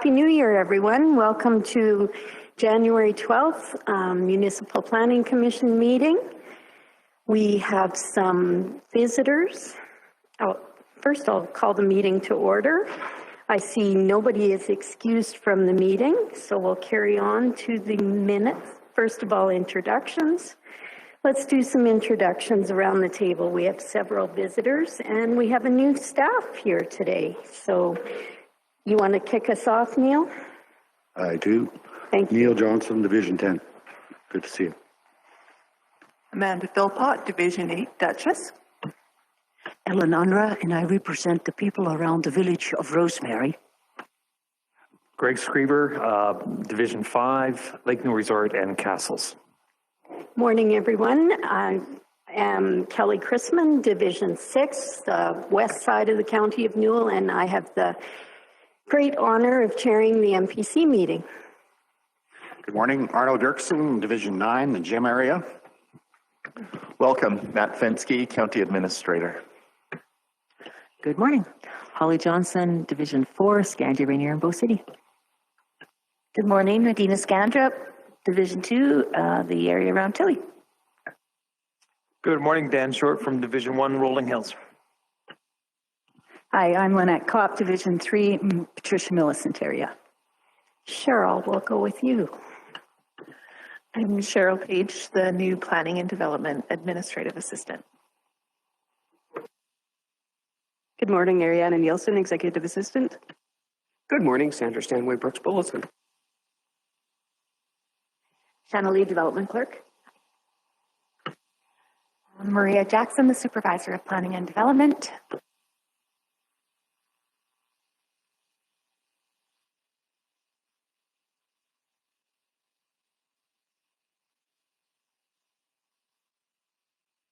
Happy New Year, everyone. Welcome to January 12th Municipal Planning Commission meeting. We have some visitors. First, I'll call the meeting to order. I see nobody is excused from the meeting, so we'll carry on to the minutes. First of all, introductions. Let's do some introductions around the table. We have several visitors and we have a new staff here today. So you want to kick us off, Neil? I do. Thank you. Neil Johnson, Division 10. Good to see you. Amanda Philpott, Division 8, Duchess. Ellen Unra, and I represent the people around the village of Rosemary. Greg Screever, Division 5, Lakeview Resort and Castles. Morning, everyone. I am Kelly Chrisman, Division 6, the west side of the County of Newell, and I have the great honor of chairing the MPC meeting. Good morning, Arnold Dirksen, Division 9, the gym area. Welcome, Matt Fensky, County Administrator. Good morning. Holly Johnson, Division 4, Scandia, Rainier, and Bow City. Good morning, Nadina Scandrup, Division 2, the area around Tilly. Good morning, Dan Short from Division 1, Rolling Hills. Hi, I'm Lynette Kopp, Division 3, Patricia Millicent area. Cheryl, we'll go with you. I'm Cheryl Page, the new Planning and Development Administrative Assistant. Good morning, Ariana Nielsen, Executive Assistant. Good morning, Sandra Stanway Brooks Bulletin. Shanna Lee, Development Clerk. Maria Jackson, the Supervisor of Planning and Development.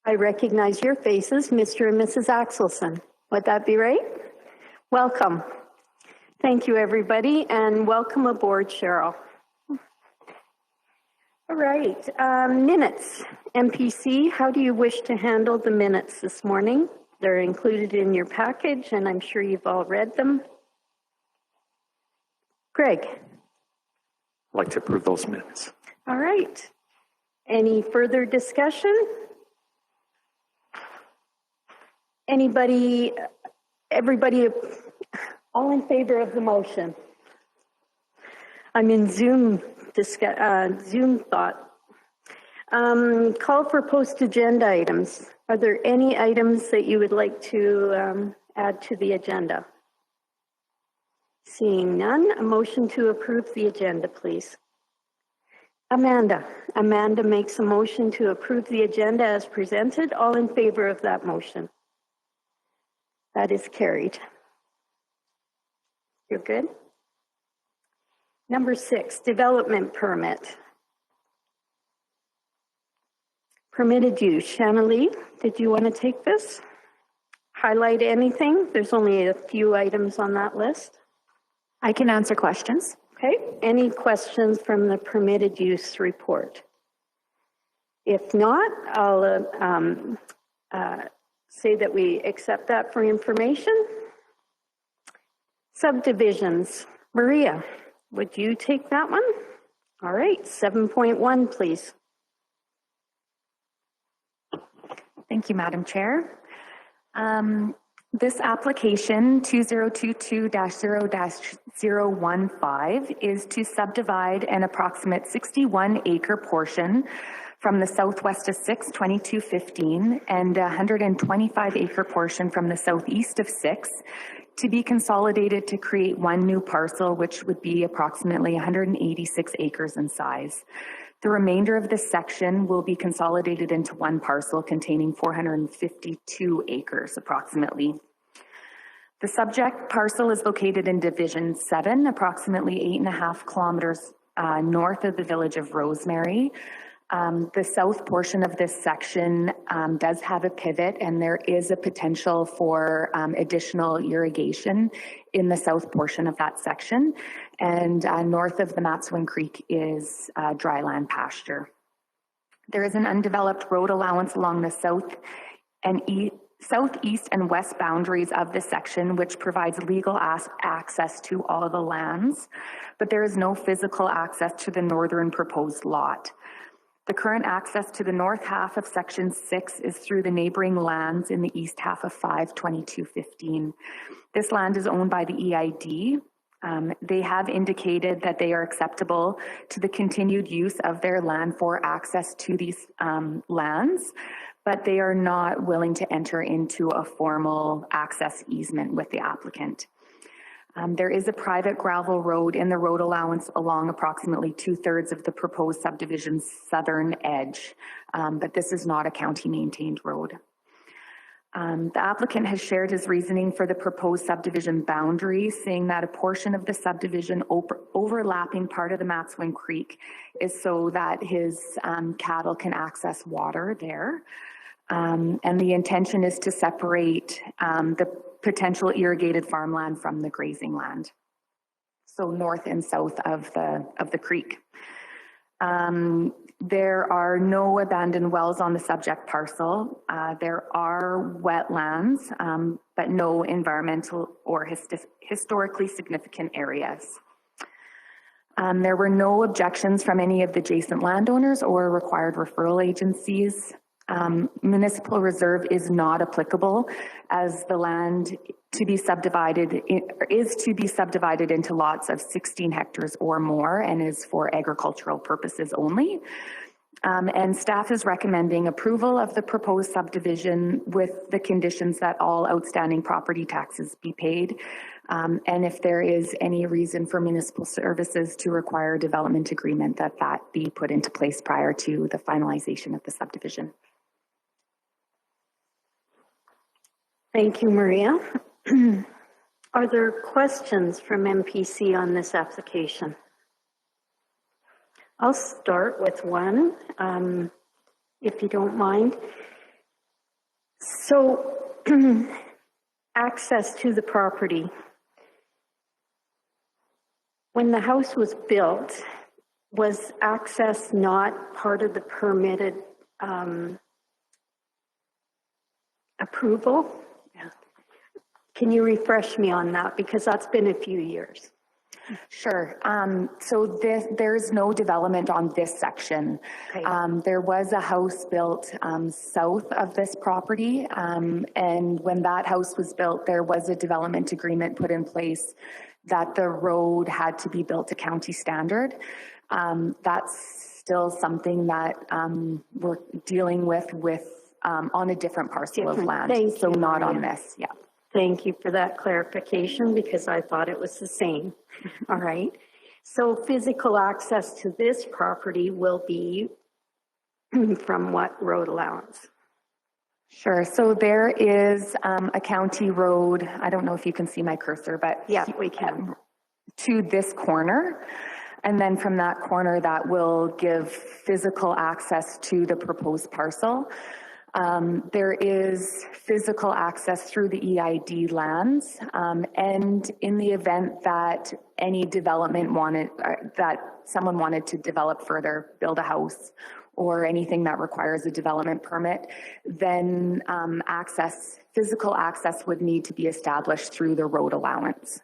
I recognize your faces, Mr. and Mrs. Axelson. Would that be right? Welcome. Thank you, everybody, and welcome aboard, Cheryl. All right, minutes. MPC, how do you wish to handle the minutes this morning? They're included in your package, and I'm sure you've all read them. Greg? I'd like to approve those minutes. All right. Any further discussion? Everybody, all in favor of the motion? I'm in Zoom thought. Call for post-agenda items. Are there any items that you would like to add to the agenda? Seeing none, a motion to approve the agenda, please. Amanda makes a motion to approve the agenda as presented. All in favor of that motion? That is carried. You're good? Number 6, development permit. Permitted use. Shanna Lee, did you want to take this? Highlight anything? There's only a few items on that list. I can answer questions. Okay. Any questions from the permitted use report? If not, I'll say that we accept that for information. Subdivisions. Maria, would you take that one? All right, 7.1, please. Thank you, Madam Chair. This application 2022-0-015 is to subdivide an approximate 61-acre portion from the southwest of 6, 2215, and a 125-acre portion from the southeast of 6 to be consolidated to create one new parcel, which would be approximately 186 acres in size. The remainder of this section will be consolidated into one parcel containing 452 acres approximately. The subject parcel is located in Division 7, approximately 8.5 kilometers north of the village of Rosemary. The south portion of this section does have a pivot, and there is a potential for additional irrigation in the south portion of that section. And north of the Matswin Creek is dryland pasture. There is an undeveloped road allowance along the south and east southeast and west boundaries of the section, which provides legal access to all the lands, but there is no physical access to the northern proposed lot. The current access to the north half of section 6 is through the neighboring lands in the east half of 52215. This land is owned by the EID. They have indicated that they are acceptable to the continued use of their land for access to these lands, but they are not willing to enter into a formal access easement with the applicant. There is a private gravel road in the road allowance along approximately 2/3 of the proposed subdivision's southern edge, but this is not a county maintained road. The applicant has shared his reasoning for the proposed subdivision boundary, saying that a portion of the subdivision overlapping part of the Matswin Creek is so that his cattle can access water there. And the intention is to separate the potential irrigated farmland from the grazing land, so north and south of the creek. There are no abandoned wells on the subject parcel. There are wetlands, but no environmental or historically significant areas. There were no objections from any of the adjacent landowners or required referral agencies. Municipal reserve is not applicable as the land to be subdivided is to be subdivided into lots of 16 hectares or more and is for agricultural purposes only. And staff is recommending approval of the proposed subdivision with the conditions that all outstanding property taxes be paid. And if there is any reason for municipal services to require a development agreement, that be put into place prior to the finalization of the subdivision. Thank you, Maria. Are there questions from MPC on this application? I'll start with one, if you don't mind. So, access to the property. When the house was built, was access not part of the permitted approval? Yeah. Can you refresh me on that? Because that's been a few years. Sure. So there's no development on this section. Okay. There was a house built south of this property, and when that house was built, there was a development agreement put in place that the road had to be built to county standard. That's still something that we're dealing with on a different parcel of land. Thank so you, not Maria. on this. Yeah. Thank you for that clarification because I thought it was the same. All right. So physical access to this property will be from what road allowance? Sure. So there is a county road. I don't know if you can see my cursor, but yeah, we can. To this corner. And then from that corner, that will give physical access to the proposed parcel. There is physical access through the EID lands, and in the event that any development that someone wanted to develop further, build a house, or anything that requires a development permit, then physical access would need to be established through the road allowance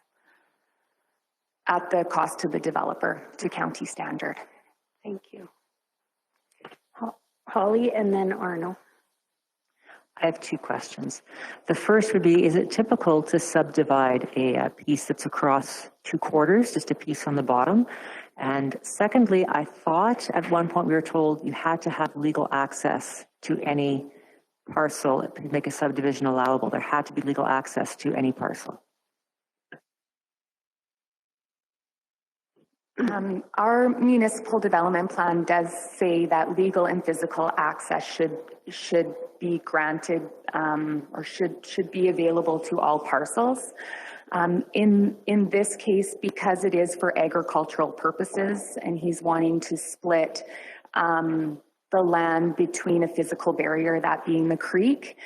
at the cost to the developer to county standard. Thank you. Holly and then Arno. I have two questions. The first would be, is it typical to subdivide a piece that's across 2 quarters, just a piece on the bottom? And secondly, I thought at one point we were told you had to have legal access to any parcel to make a subdivision allowable. There had to be legal access to any parcel. Our municipal development plan does say that legal and physical access should be granted or should be available to all parcels. In this case, because it is for agricultural purposes and he's wanting to split the land between a physical barrier, that being the creek,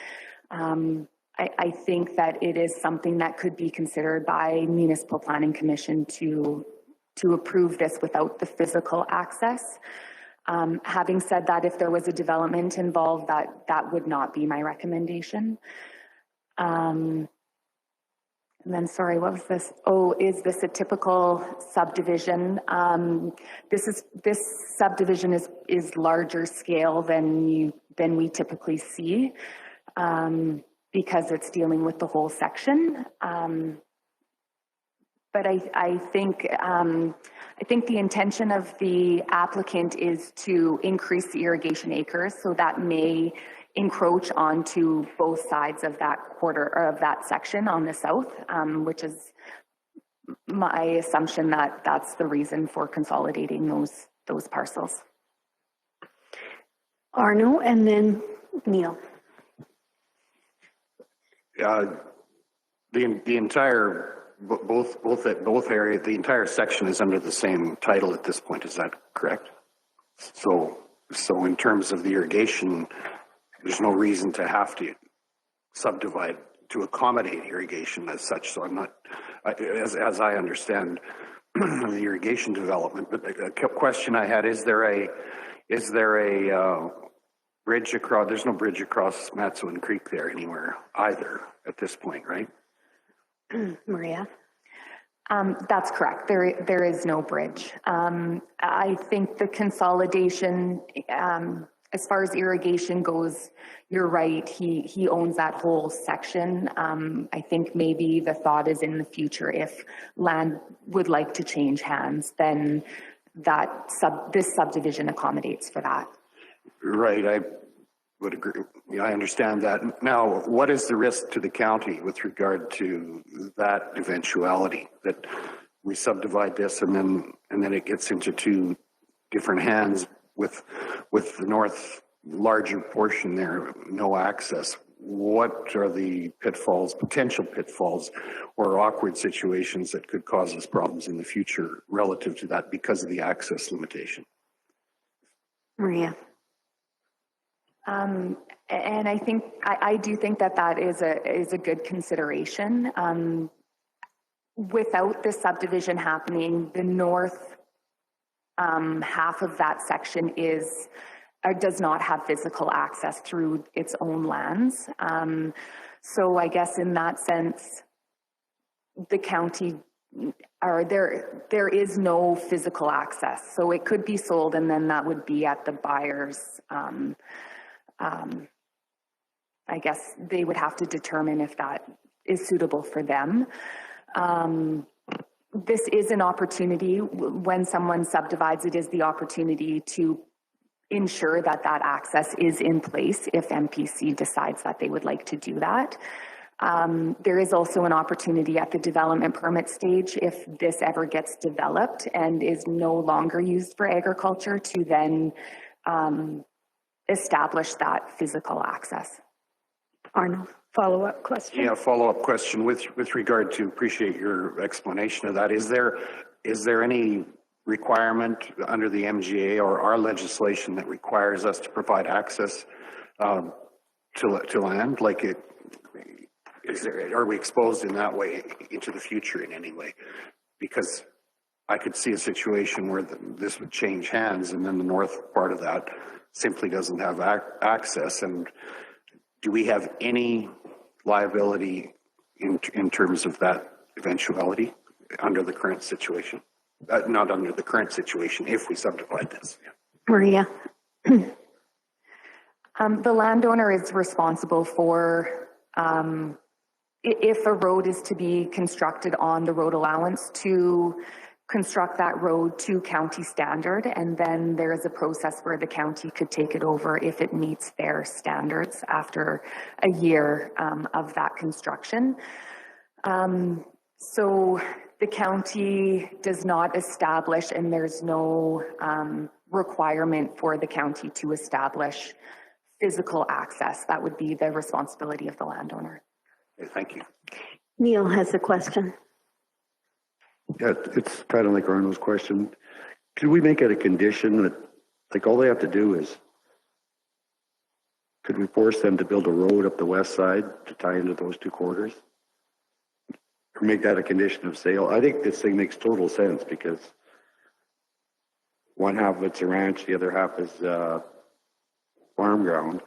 I think that it is something that could be considered by Municipal Planning Commission to approve this without the physical access. Having said that, if there was a development involved, that would not be my recommendation. And then, sorry, what was this? Oh, is this a typical subdivision? This subdivision is larger scale than we typically see, because it's dealing with the whole section. But I think the intention of the applicant is to increase the irrigation acres, so that may encroach onto both sides of that quarter or of that section on the south, which is my assumption that that's the reason for consolidating those parcels. Arno and then Neil. The entire, both areas, the entire section is under the same title at this point. Is that correct? So in terms of the irrigation, there's no reason to have to subdivide to accommodate irrigation as such. So I'm not, as I understand the irrigation development. But the question I had, is there a bridge across? There's no bridge across Matsuan Creek there anywhere either at this point, right? Maria. That's correct. There is no bridge. I think the consolidation, as far as irrigation goes, you're right. He owns that whole section. I think maybe the thought is in the future, if land would like to change hands, then this subdivision accommodates for that. Right. I would agree. Yeah, I understand that. Now, what is the risk to the county with regard to that eventuality, that we subdivide this and then it gets into two different hands with the north larger portion there, no access? What are the pitfalls, potential pitfalls, or awkward situations that could cause us problems in the future relative to that because of the access limitation? Maria. And I think I do think that is a good consideration. Without this subdivision happening, the north half of that section does not have physical access through its own lands. So I guess in that sense, the county, or there is no physical access. So it could be sold, and then that would be at the buyer's. I guess they would have to determine if that is suitable for them. This is an opportunity. When someone subdivides, it is the opportunity to ensure that access is in place if MPC decides that they would like to do that. There is also an opportunity at the development permit stage, if this ever gets developed and is no longer used for agriculture, to then establish that physical access. Arno, follow-up question. Yeah, follow-up question with regard to, appreciate your explanation of that. Is there any requirement under the MGA or our legislation that requires us to provide access to land? Like, are we exposed in that way into the future in any way? Because I could see a situation where this would change hands, and then the north part of that simply doesn't have access. And do we have any liability in terms of that eventuality under the current situation? Not under the current situation, if we subdivide this. Yeah. Maria. The landowner is responsible for, if a road is to be constructed on the road allowance, to construct that road to county standard, and then there is a process where the county could take it over if it meets their standards after a year of that construction. So the county does not establish, and there's no requirement for the county to establish physical access. That would be the responsibility of the landowner. Okay, thank you. Neil has a question. Yeah, it's kind of like Arnold's question. Could we make it a condition that, like, all they have to do is, could we force them to build a road up the west side to tie into those two quarters? Or make that a condition of sale? I think this thing makes total sense, because one half of it's a ranch, the other half is farm ground.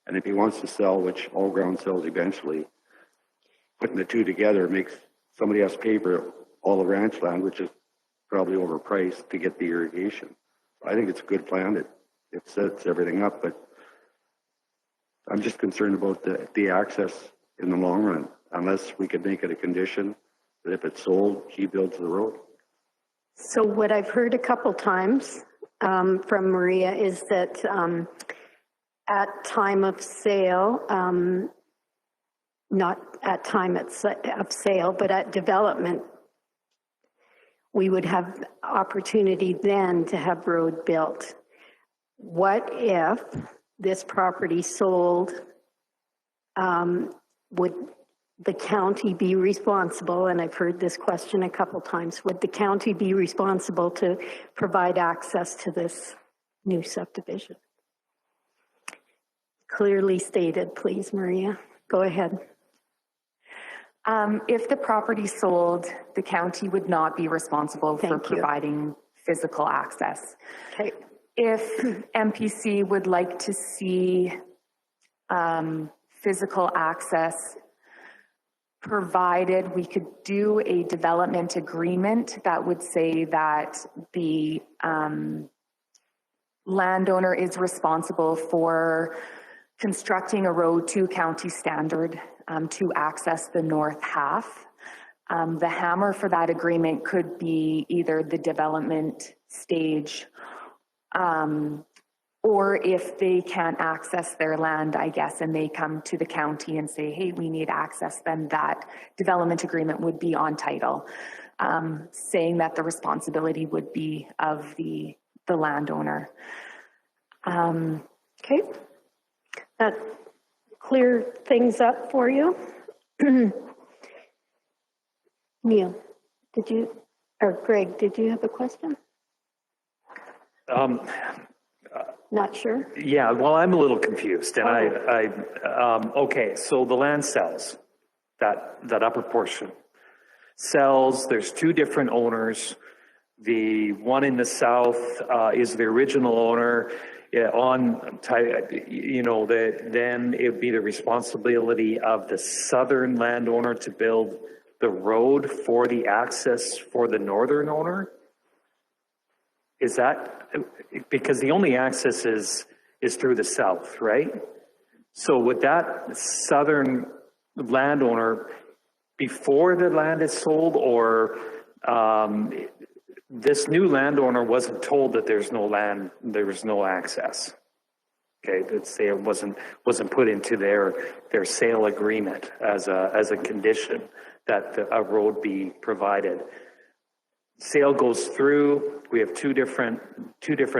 And if he wants to sell, which all ground sells eventually, putting the two together makes somebody has to pay for all the ranch land, which is probably overpriced to get the irrigation. I think it's a good plan. It sets everything up, but I'm just concerned about the access in the long run, unless we could make it a condition that if it's sold, he builds the road. So what I've heard a couple times from Maria is that at time of sale, not at time of sale, but at development, we would have opportunity then to have road built. What if this property sold, would the county be responsible, and I've heard this question a couple times, would the county be responsible to provide access to this new subdivision? Clearly stated, please, Maria. Go ahead. If the property sold, the county would not be responsible for providing physical access. Okay. If MPC would like to see physical access provided, we could do a development agreement that would say that the landowner is responsible for constructing a road to county standard to access the north half. The hammer for that agreement could be either the development stage or if they can't access their land, I guess, and they come to the county and say, hey, we need access, then that development agreement would be on title, saying that the responsibility would be of the landowner. Okay. That clear things up for you. Neil, did you, or Greg, did you have a question? Not sure. Yeah, well, I'm a little confused, and okay, so the land sells, that upper portion sells. There's two different owners. The one in the south is the original owner. Then it would be the responsibility of the southern landowner to build the road for the access for the northern owner. Is that because the only access is through the south, right? So would that southern landowner, before the land is sold, or this new landowner wasn't told that there's no land, there was no access? Okay, let's say it wasn't put into their sale agreement as a condition that a road be provided. Sale goes through. We have two different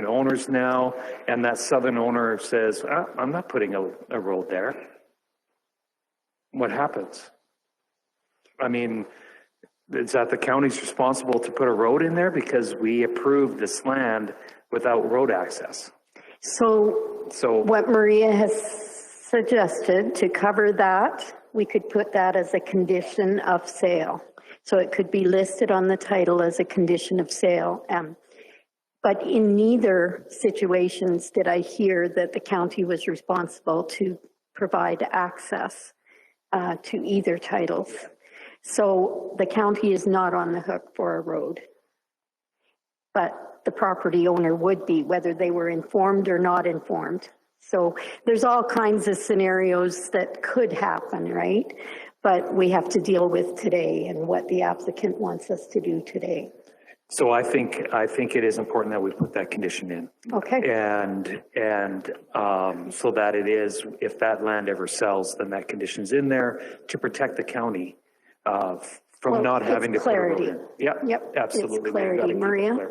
owners now, and that southern owner says, "I'm not putting a road there." What happens? I mean, is that the county's responsible to put a road in there because we approved this land without road access? So what Maria has suggested, to cover that, we could put that as a condition of sale. So it could be listed on the title as a condition of sale. But in neither situations did I hear that the county was responsible to provide access to either titles. So the county is not on the hook for a road, but the property owner would be, whether they were informed or not informed. So there's all kinds of scenarios that could happen, right? But we have to deal with today and what the applicant wants us to do today. So I think it is important that we put that condition in. Okay. And so that it is, if that land ever sells, then that condition's in there to protect the county from not having to clarity. put a road in. Yep, absolutely. It's clarity. Maria?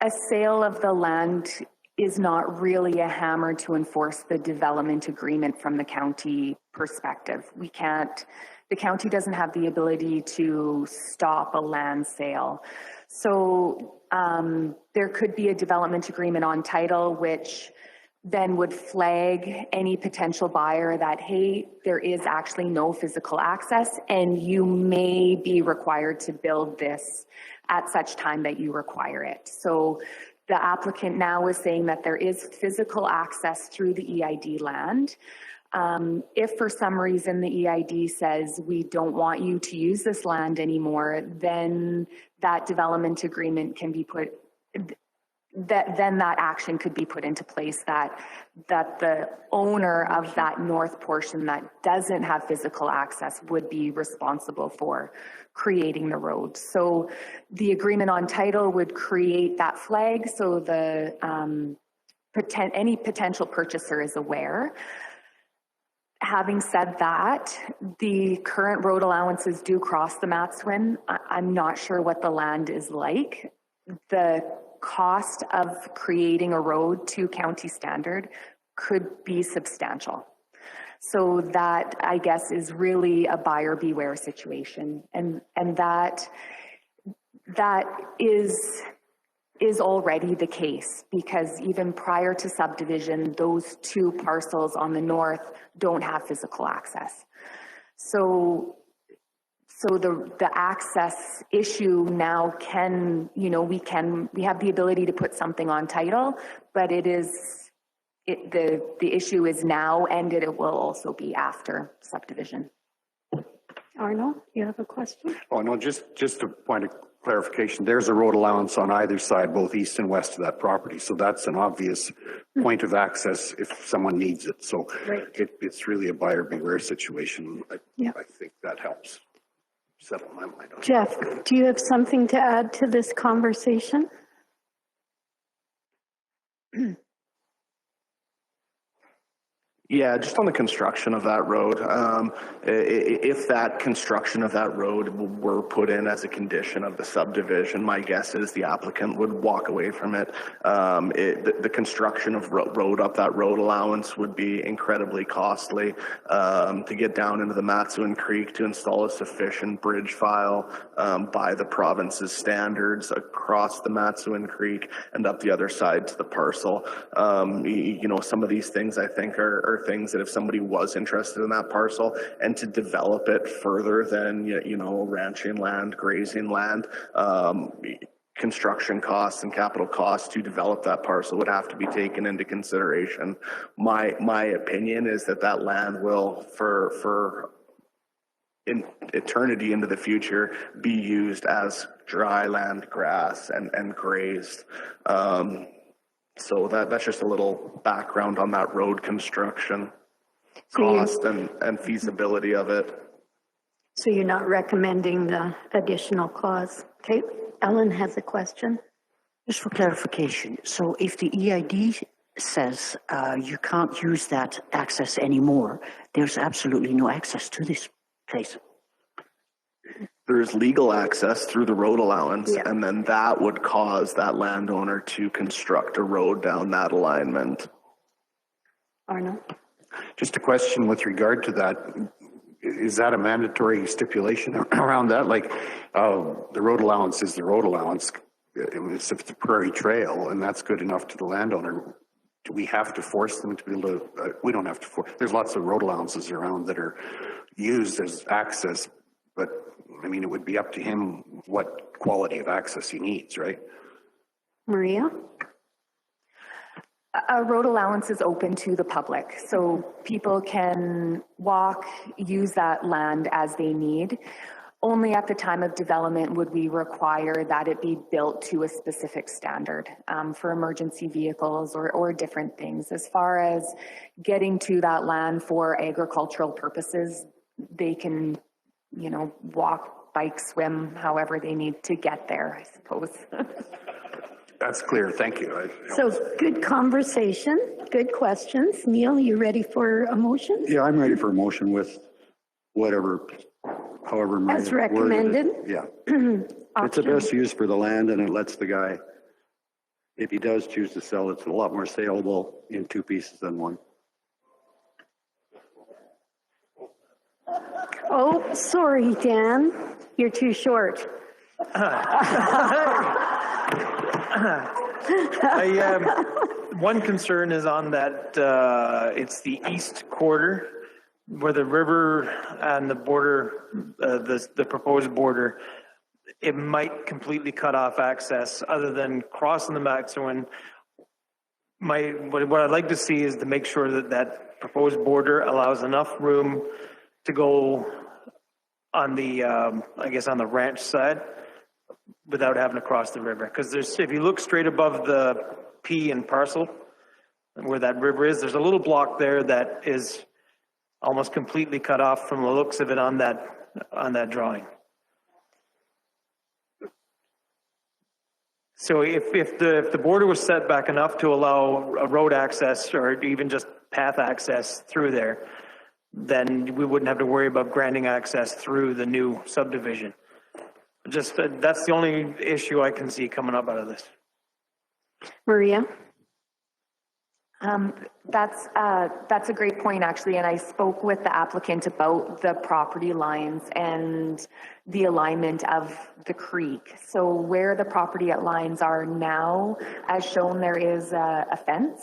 A sale of the land is not really a hammer to enforce the development agreement from the county perspective. The county doesn't have the ability to stop a land sale. So there could be a development agreement on title, which then would flag any potential buyer that, hey, there is actually no physical access and you may be required to build this at such time that you require it. So the applicant now is saying that there is physical access through the EID land. If for some reason the EID says we don't want you to use this land anymore, then that development agreement can be put, then that action could be put into place that the owner of that north portion that doesn't have physical access would be responsible for creating the road. So the agreement on title would create that flag so the any potential purchaser is aware. Having said that, the current road allowances do cross the Matswin. I'm not sure what the land is like. The cost of creating a road to county standard could be substantial. So that, I guess, is really a buyer beware situation. And that is already the case, because even prior to subdivision, those two parcels on the north don't have physical access. So the access issue now can, you know, we have the ability to put something on title, but the issue is now, and it will also be after subdivision. Arnold, you have a question? Oh, no, just a point of clarification. There's a road allowance on either side, both east and west of that property. So that's an obvious point of access if someone needs it. So it's really a buyer beware situation. I think that helps settle my mind on Jeff, do you have something to add to this conversation? Yeah, just on the construction of that road, if that construction of that road were put in as a condition of the subdivision, my guess is the applicant would walk away from it. The construction of road up that road allowance would be incredibly costly to get down into the Matswin Creek to install a sufficient bridge file by the province's standards across the Matswin Creek and up the other side to the parcel. You know, some of these things I think are things that if somebody was interested in that parcel and to develop it further than, you know, ranching land, grazing land, construction costs and capital costs to develop that parcel would have to be taken into consideration. My opinion is that land will, for in eternity into the future, be used as dry land, grass, and grazed. So that's just a little background on that road construction cost and feasibility of it. So you're not recommending the additional clause. Okay, Ellen has a question. Just for clarification, so if the EID says you can't use that access anymore, there's absolutely no access to this place. There's legal access through the road allowance, and then that would cause that landowner to construct a road down that alignment. Arnold? Just a question with regard to that. Is that a mandatory stipulation around that? Like, the road allowance is the road allowance. If it's a prairie trail and that's good enough to the landowner, do we have to force them to be able to, we don't have to force, there's lots of road allowances around that are used as access, but I mean, it would be up to him what quality of access he needs, right? Maria? A road allowance is open to the public, so people can walk, use that land as they need. Only at the time of development would we require that it be built to a specific standard for emergency vehicles or different things. As far as getting to that land for agricultural purposes, they can, you know, walk, bike, swim, however they need to get there, I suppose. That's clear. Thank you. So good conversation, good questions. Neil, you ready for a motion? Yeah, I'm ready for a motion with whatever, however. As recommended? Yeah. It's the best use for the land, and it lets the guy, if he does choose to sell, it's a lot more saleable in two pieces than one. Oh, sorry, Dan. You're too short. One concern is on that it's the east quarter where the river and the border, the proposed border, it might completely cut off access other than crossing the Matswin. What I'd like to see is to make sure that proposed border allows enough room to go on the, I guess on the ranch side without having to cross the river. Because there's, if you look straight above the P and parcel, where that river is, there's a little block there that is almost completely cut off from the looks of it on that drawing. So if the border was set back enough to allow a road access or even just path access through there, then we wouldn't have to worry about granting access through the new subdivision. Just that's the only issue I can see coming up out of this. Maria? That's a great point, actually, and I spoke with the applicant about the property lines and the alignment of the creek. So where the property lines are now, as shown, there is a fence,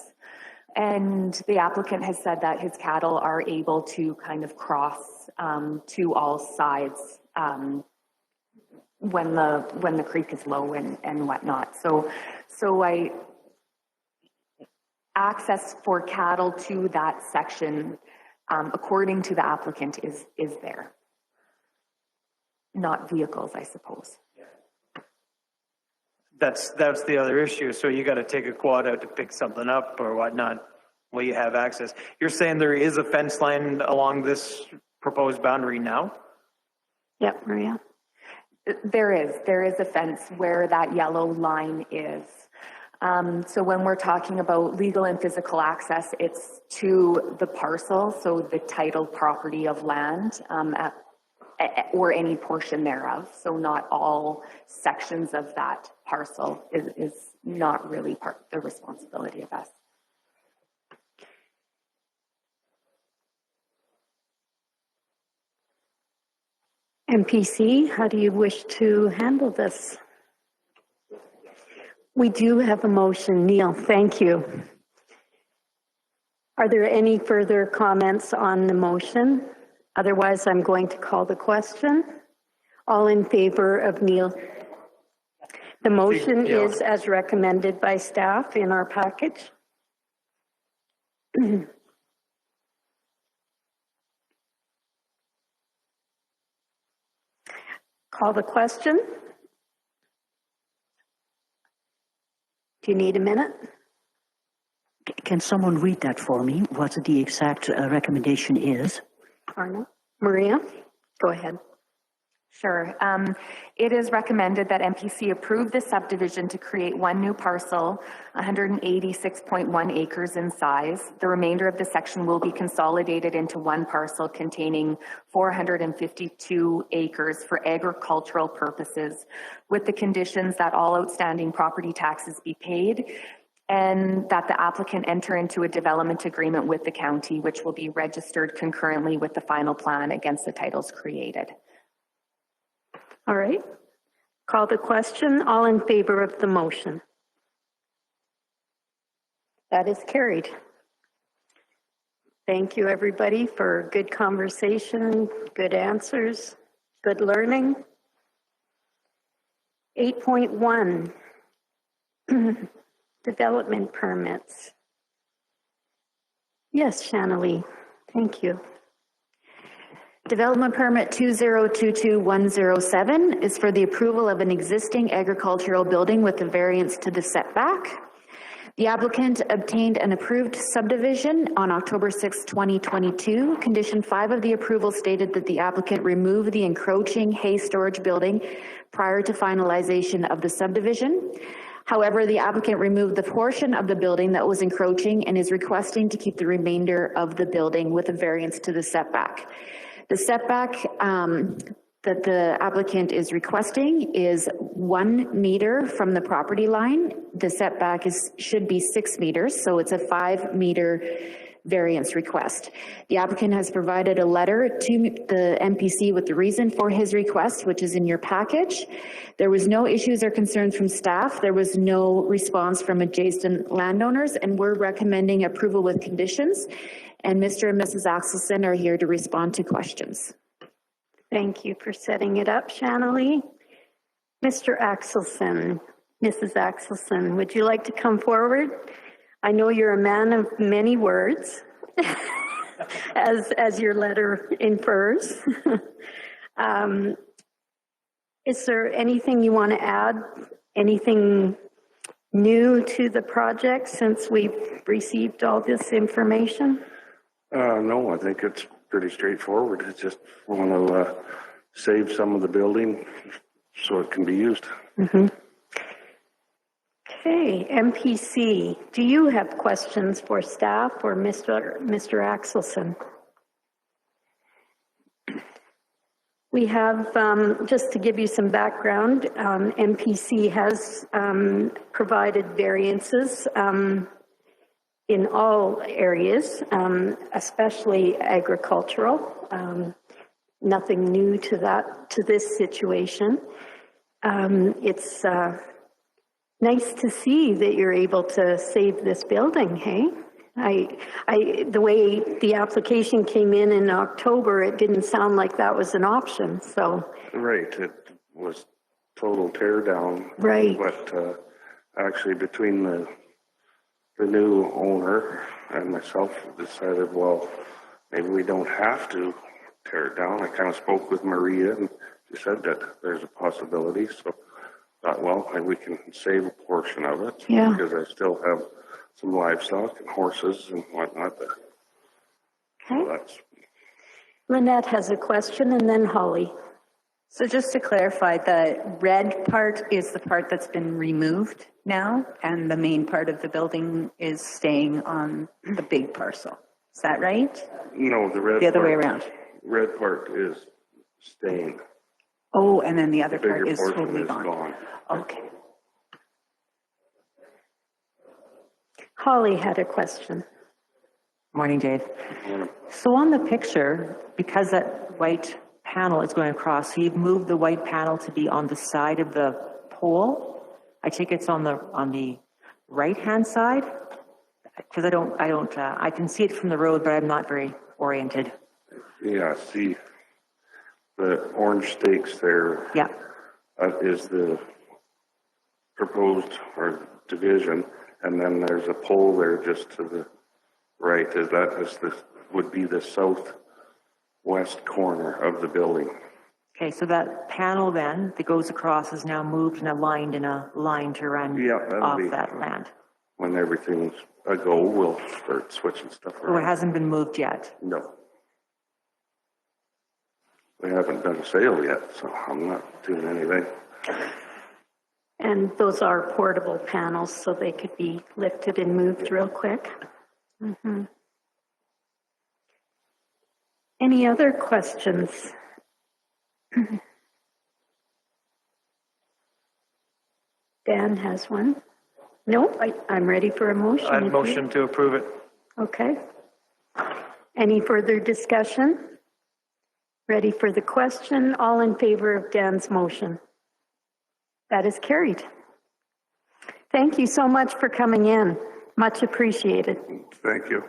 and the applicant has said that his cattle are able to kind of cross to all sides when the creek is low and whatnot. So access for cattle to that section, according to the applicant, is there. Not vehicles, I suppose. That's the other issue. So you got to take a quad out to pick something up or whatnot. Will you have access? You're saying there is a fence line along this proposed boundary now? Yep, Maria. There is a fence where that yellow line is. So when we're talking about legal and physical access, it's to the parcel, so the titled property of land, or any portion thereof. So not all sections of that parcel is not really the responsibility of us. MPC, how do you wish to handle this? We do have a motion. Neil, thank you. Are there any further comments on the motion? Otherwise, I'm going to call the question. All in favor of Neil? The motion is as recommended by staff in our package. Call the question. Do you need a minute? Can someone read that for me, what the exact recommendation is? Arna? Maria, go ahead. Sure. It is recommended that MPC approve the subdivision to create one new parcel, 186.1 acres in size. The remainder of the section will be consolidated into one parcel containing 452 acres for agricultural purposes, with the conditions that all outstanding property taxes be paid and that the applicant enter into a development agreement with the county, which will be registered concurrently with the final plan against the titles created. All right. Call the question. All in favor of the motion? That is carried. Thank you, everybody, for good conversation, good answers, good learning. 8.1, development permits. Yes, Shannalee, thank you. Development permit 2022107 is for the approval of an existing agricultural building with a variance to the setback. The applicant obtained an approved subdivision on October 6, 2022. Condition 5 of the approval stated that the applicant remove the encroaching hay storage building prior to finalization of the subdivision. However, the applicant removed the portion of the building that was encroaching and is requesting to keep the remainder of the building with a variance to the setback. The setback that the applicant is requesting is 1 meter from the property line. The setback should be 6 meters, so it's a 5 meter variance request. The applicant has provided a letter to the MPC with the reason for his request, which is in your package. There was no issues or concerns from staff. There was no response from adjacent landowners, and we're recommending approval with conditions. And Mr. and Mrs. Axelson are here to respond to questions. Thank you for setting it up, Shannalee. Mr. Axelson, Mrs. Axelson, would you like to come forward? I know you're a man of many words, as your letter infers. Is there anything you want to add? Anything new to the project since we've received all this information? No, I think it's pretty straightforward. It's just want to save some of the building so it can be used. Mm-hmm. Okay, MPC, do you have questions for staff or Mr. Axelson? We have, just to give you some background, MPC has provided variances in all areas, especially agricultural. Nothing new to this situation. It's nice to see that you're able to save this building, hey? The way the application came in October, it didn't sound like that was an option, so. Right, it was total tear down. Right. But actually between the new owner and myself decided, well, maybe we don't have to tear it down. I kind of spoke with Maria and she said that there's a possibility, so I thought, well, maybe we can save a portion of it. Yeah. Because I still have some livestock and horses and whatnot. Okay. So that's... Lynette has a question and then Holly. So just to clarify, the red part is the part that's been removed now, and the main part of the building is staying on the big parcel. Is that right? No, The other way around. Red part is staying. Oh, and then the other The part bigger is portion totally is gone. Okay. Holly had a question. Morning, Dave. So on the picture, because that white panel is going across, so you've moved the white panel to be on the side of the pole. I take it's on the right-hand side, because I can see it from the road, but I'm not very oriented. Yeah, see the orange stakes there. Yeah. Is the proposed or division, and then there's a pole there just to the right. Would be the southwest corner of the building. Okay, so that panel then that goes across is now moved and aligned in a line to run off that land. When everything's a go, we'll start switching stuff around. So it hasn't been moved yet? No. We haven't done a sale yet, so I'm not doing anything. And those are portable panels, so they could be lifted and moved real quick. Mm-hmm. Any other questions? Dan has one. No, I'm ready for a motion. I'd motion to approve it. Okay. Any further discussion? Ready for the question? All in favor of Dan's motion? That is carried. Thank you so much for coming in. Much appreciated. Thank you.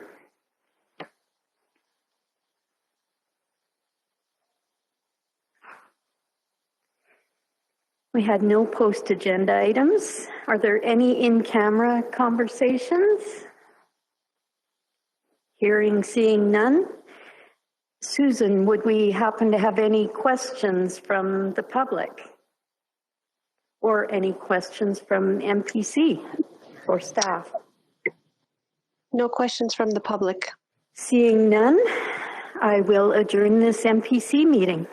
We had no post-agenda items. Are there any in-camera conversations? Hearing, seeing none. Susan, would we happen to have any questions from the public? Or any questions from MPC or staff? No questions from the public. Seeing none, I will adjourn this MPC meeting.